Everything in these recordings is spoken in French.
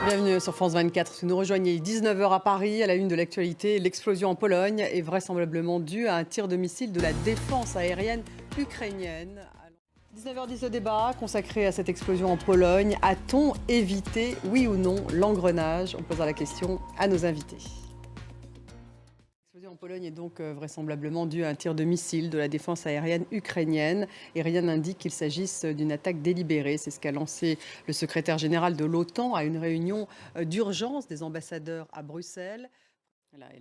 Bienvenue sur France 24. Si vous nous rejoignez, il est 19h à Paris, à la une de l'actualité. L'explosion en Pologne est vraisemblablement due à un tir de missile de la défense aérienne ukrainienne. 19h10, le débat consacré à cette explosion en Pologne. A-t-on évité, oui ou non, l'engrenage? On posera la question à nos invités. L'explosion en Pologne est donc vraisemblablement due à un tir de missile de la défense aérienne ukrainienne et rien n'indique qu'il s'agisse d'une attaque délibérée. C'est ce qu'a lancé le secrétaire général de l'OTAN à une réunion d'urgence des ambassadeurs à Bruxelles. Voilà,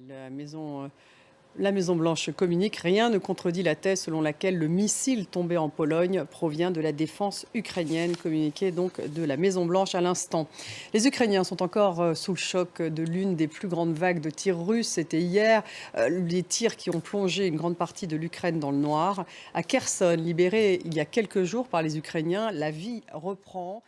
la Maison-Blanche communique. Rien ne contredit la thèse selon laquelle le missile tombé en Pologne provient de la défense ukrainienne, communiqué donc de la Maison-Blanche à l'instant. Les Ukrainiens sont encore sous le choc de l'une des plus grandes vagues de tirs russes. C'était hier, les tirs qui ont plongé une grande partie de l'Ukraine dans le noir. À Kherson, libéré il y a quelques jours par les Ukrainiens, la vie reprend.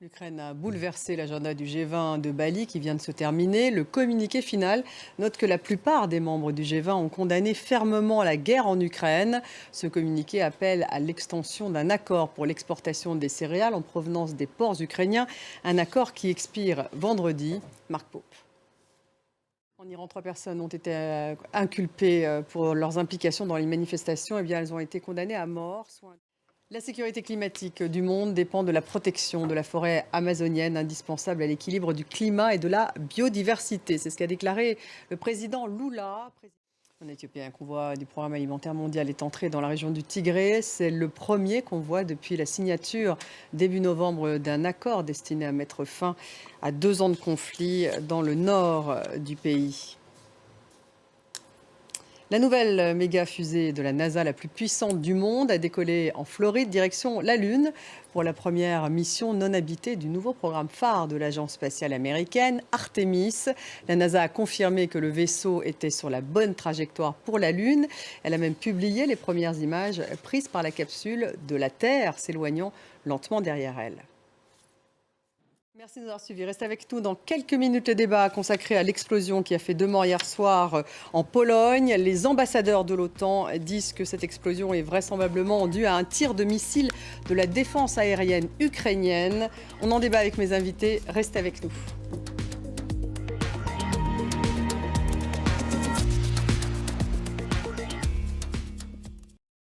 L'Ukraine a bouleversé l'agenda du G20 de Bali qui vient de se terminer. Le communiqué final note que la plupart des membres du G20 ont condamné fermement la guerre en Ukraine. Ce communiqué appelle à l'extension d'un accord pour l'exportation des céréales en provenance des ports ukrainiens, un accord qui expire vendredi. Marc Pope. En Iran, 3 personnes ont été inculpées pour leurs implications dans les manifestations. Eh bien, elles ont été condamnées à mort. La sécurité climatique du monde dépend de la protection de la forêt amazonienne, indispensable à l'équilibre du climat et de la biodiversité. C'est ce qu'a déclaré le président Lula. En Éthiopie, un convoi du Programme alimentaire mondial est entré dans la région du Tigré. C'est le premier convoi depuis la signature début novembre d'un accord destiné à mettre fin à 2 ans de conflit dans le nord du pays. La nouvelle méga fusée de la NASA, la plus puissante du monde, a décollé en Floride, direction la Lune, pour la première mission non habitée du nouveau programme phare de l'agence spatiale américaine, Artemis. La NASA a confirmé que le vaisseau était sur la bonne trajectoire pour la Lune. Elle a même publié les premières images prises par la capsule de la Terre, s'éloignant lentement derrière elle. Merci de nous avoir suivis. Restez avec nous dans quelques minutes. Le débat consacré à l'explosion qui a fait 2 morts hier soir en Pologne. Les ambassadeurs de l'OTAN disent que cette explosion est vraisemblablement due à un tir de missile de la défense aérienne ukrainienne. On en débat avec mes invités. Restez avec nous.